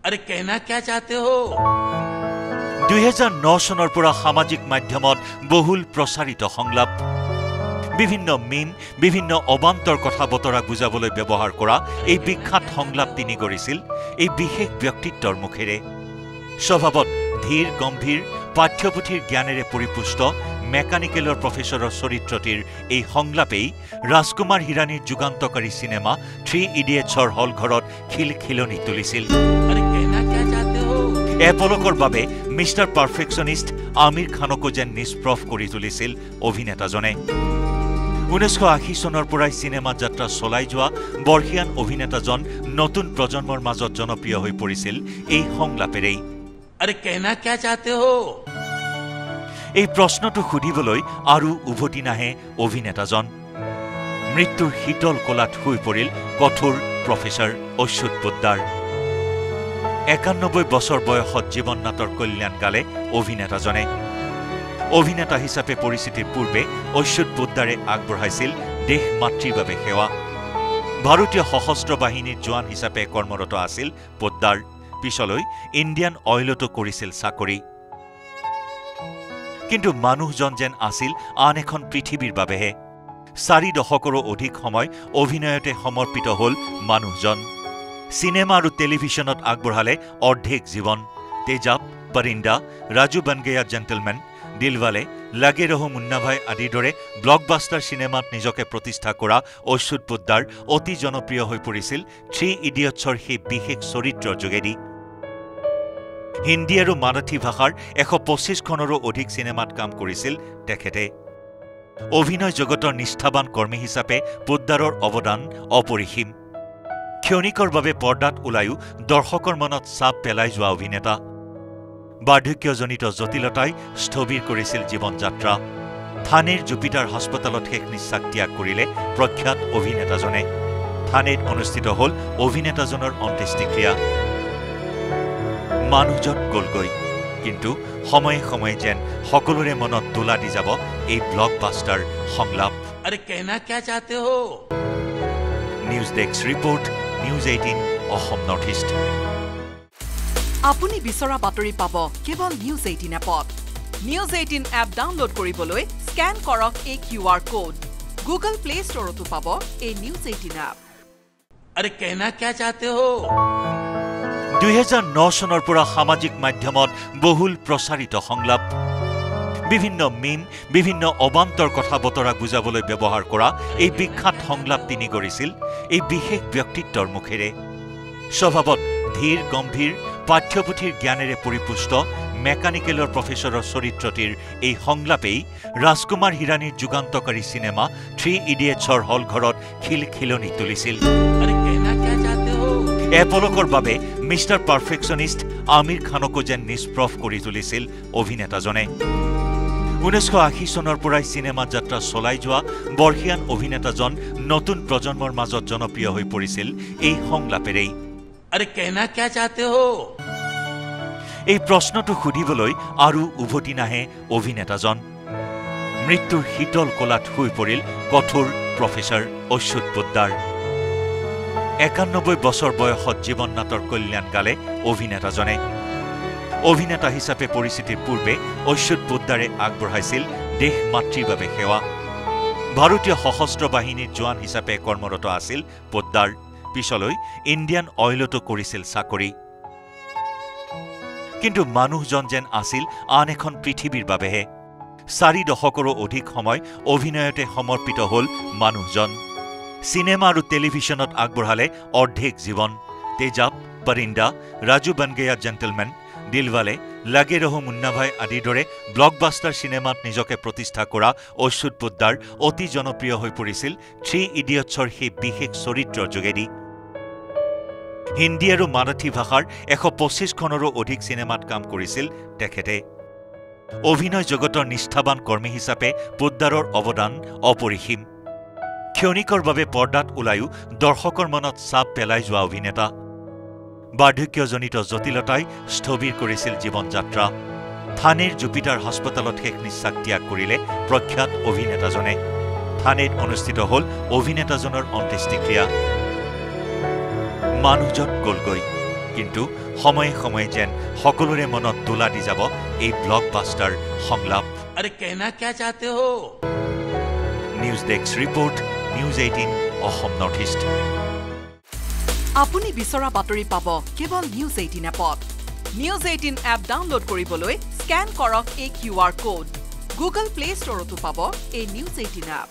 अरे कहना क्या चाहते हो 2009 চনৰ পৰা সামাজিক মাধ্যমত বহুল প্ৰচাৰিত সংলাপ বিভিন্ন মিম বিভিন্ন অবান্তৰ কথা বতৰা বুজাবলৈ ব্যৱহাৰ কৰা এই বিখ্যাত সংলাপ তিনি কৰিছিল এই বিশেষ ব্যক্তিত্বৰ মুখেৰে স্বভাৱত ধীৰ গম্ভীৰ পাঠ্যপুথিৰ জ্ঞানেৰে পৰিপুষ্ট মেকানিকেলৰ প্ৰফেসৰৰ চৰিত্ৰটিৰ এই সংলাপেই ৰাজকুমাৰ হিৰানীৰ যুগান্তকাৰী সিনেমা 3 ইডিয়েটছৰ হল ঘৰত খিলখিলনি তুলিছিল এপলকৰ বাবে মিষ্টাৰ পাৰফেকশনিষ্ট আমিৰ খানকো যেন নিষ্প্ৰভ কৰি তুলিছিল অভিনেতাজনে 1980 চনৰ পৰাই সিনেমা যাত্ৰা চলাই যোৱা বৰ্ষীয়ান অভিনেতাজন নতুন প্ৰজন্মৰ মাজত জনপ্ৰিয় হৈ পৰিছিল এই সংলাপেৰেই अरे कहना क्या चाहते हो এই প্ৰশ্নটো সুধিবলৈ আৰু উভতি নাহে অভিনেতাজন মৃত্যুৰ শীতল কোলাত শুই পৰিল কঠোৰ প্ৰফেসৰ অচ্যুত পোদ্দাৰ 91 বছৰ বয়সত জীৱন নাটৰ কল্যাণ গালে অভিনেতাজনে অভিনেতা হিচাপে পৰিচিতিৰ পূৰ্বে অচ্যুত পোদ্দাৰে আগবঢ়াইছিল দেশ মাতৃৰ বাবে সেৱা ভাৰতীয় সশস্ত্ৰ বাহিনীৰ জোৱান হিচাপে কৰ্মৰত আছিল পোদ্দাৰ পিছলৈ ইণ্ডিয়ান অইলতো কৰিছিল চাকৰি কিন্তু মানুহজন যেন আছিল আন এখন পৃথিৱীৰ বাবেহে 4 দশকৰো অধিক সময় অভিনয়তে সমৰ্পিত হল মানুহজন সিনেমা আৰু টেলিভিছনত আগবঢ়ালে অৰ্ধেক জীৱন তেজাব পৰিন্দা ৰাজু বন গয়া জেন্টলমেন দিলৱালে লাগে ৰহো মুন্না ভাই আদিৰ দৰে ব্লকবাষ্টাৰ সিনেমাত নিজকে প্ৰতিষ্ঠা কৰা অচ্যুত পোদ্দাৰ অতি জনপ্ৰিয় হৈ পৰিছিল 3 ইডিয়েটছৰ সেই বিশেষ চৰিত্ৰৰ যোগেদি হিন্দী আৰু মাৰাঠী ভাষাৰ 125খনৰো অধিক সিনেমাত কাম কৰিছিল তেখেতে অভিনয় জগতৰ নিষ্ঠাবান কৰ্মী হিচাপে পোদ্দাৰৰ অৱদান অপৰিসীম ক্ষণিকৰ বাবে পৰ্দাত ওলায়ো দৰ্শকৰ মনত ছাপ পেলাই যোৱা অভিনেতা বাৰ্ধক্যজনিত জটিলতাই স্থবিৰ কৰিছিল জীৱন যাত্ৰা থানেৰ জুপিটাৰ হাস্পতালত শেষ নিশ্বাস ত্যাগ কৰিলে প্ৰখ্যাত অভিনেতাজনে থানেত অনুষ্ঠিত হল অভিনেতাজনৰ অন্ত্যেষ্টিক্ৰিয়া মানুহজন গলগৈ কিন্তু সময়ে সময়ে যেন সকলোৰে মনত তোলা দি যাব এই ব্লকবাষ্টাৰ সংলাপ अरे कहना क्या चाहते हो news desk report news 18 Assam north east আপুনি বিচৰা বাতৰি পাব কেৱল নিউজ 18 এপত নিউজ 18 এপ ডাউনলোড কৰিবলৈ স্ক্যান কৰক এই QR কোড গুগল প্লে ষ্টৰতো পাব এই নিউজ 18 এপ अरे कहना क्या चाहते हो 2009 চনৰ পৰা সামাজিক মাধ্যমত বহুল প্ৰচাৰিত সংলাপ বিভিন্ন মিম বিভিন্ন অবান্তৰ কথা বতৰা বুজাবলৈ ব্যৱহাৰ কৰা এই বিখ্যাত সংলাপ তিনি কৰিছিল এই বিশেষ ব্যক্তিত্বৰ মুখেৰে স্বভাৱত ধীৰ গম্ভীৰ পাঠ্যপুথিৰ জ্ঞানেৰে পৰিপুষ্ট মেকানিকেলৰ প্ৰফেসৰৰ চৰিত্ৰটিৰ এই সংলাপেই ৰাজকুমাৰ হিৰানীৰ যুগান্তকাৰী সিনেমা 3 ইডিয়েটছৰ হল ঘৰত খিলখিলনি তুলিছিল এপলকৰ বাবে মিষ্টাৰ পাৰফেকশনিষ্ট আমিৰ খানকো যেন নিষ্প্ৰভ কৰি তুলিছিল অভিনেতাজনে 1980 চনৰ পৰাই সিনেমা যাত্ৰা চলাই যোৱা বৰ্ষীয়ান অভিনেতাজন নতুন প্ৰজন্মৰ মাজত জনপ্ৰিয় হৈ পৰিছিল এই সংলাপেৰেই अरे कहना क्या चाहते हो এই প্ৰশ্নটো সুধিবলৈ আৰু উভতি নাহে অভিনেতাজন মৃত্যুৰ শীতল কোলাত শুই পৰিল কঠোৰ প্ৰফেসৰ অচ্যুত পোদ্দাৰ 91 বছৰ বয়সত জীৱন নাটৰ কল্যাণ গালে অভিনেতাজনে অভিনেতা হিচাপে পৰিচিতিৰ পূৰ্বে অচ্যুত পোদ্দাৰে আগবঢ়াইছিল দেশ মাতৃৰ বাবে সেৱা ভাৰতীয় সশস্ত্ৰ বাহিনীৰ জোৱান হিচাপে কৰ্মৰত আছিল পোদ্দাৰ পিছলৈ ইণ্ডিয়ান অইলতো কৰিছিল চাকৰি কিন্তু মানুহজন যেন আছিল আন এখন পৃথিৱীৰ বাবেহে 4 দশকৰো অধিক সময় অভিনয়তে সমৰ্পিত হল মানুহজন সিনেমা আৰু টেলিভিছনত আগবঢ়ালে অৰ্ধেক জীৱন তেজাব পৰিন্দা ৰাজু বন গয়া জেন্টলমেন দিলৱালে লাগে ৰহো মুন্না ভাই আদিৰ দৰে ব্লকবাষ্টাৰ সিনেমাত নিজকে প্ৰতিষ্ঠা কৰা অচ্যুত পোদ্দাৰ অতি জনপ্ৰিয় হৈ পৰিছিল 3 ইডিয়েটছৰ সেই বিশেষ চৰিত্ৰৰ যোগেদি হিন্দী আৰু মাৰাঠী ভাষাৰ 125খনৰো অধিক সিনেমাত কাম কৰিছিল তেখেতে অভিনয় জগতৰ নিষ্ঠাবান কৰ্মী হিচাপে পোদ্দাৰৰ অৱদান অপৰিসীম ক্ষণিকৰ বাবে পৰ্দাত ওলায়ো দৰ্শকৰ মনত ছাপ পেলাই যোৱা অভিনেতা বাৰ্ধক্যজনিত জটিলতাই স্থবিৰ কৰিছিল জীৱন যাত্ৰা থানেৰ জুপিটাৰ হাস্পতালত শেষ নিশ্বাস ত্যাগ কৰিলে প্ৰখ্যাত অভিনেতাজনে থানেত অনুষ্ঠিত হল অভিনেতাজনৰ অন্ত্যেষ্টিক্ৰিয়া মানুহজন গলগৈ কিন্তু সময়ে সময়ে যেন সকলোৰে মনত তোলা দি যাব এই ব্লকবাষ্টাৰ সংলাপ अरे कहना क्या चाहते हो news desk report news 18 Assam north east আপুনি বিচৰা বাতৰি পাব কেৱল নিউজ 18 এপত নিউজ 18 এপ ডাউনলোড কৰিবলৈ স্ক্যান কৰক এই QR কোড গুগল প্লে ষ্টৰতো পাব এই নিউজ 18 এপ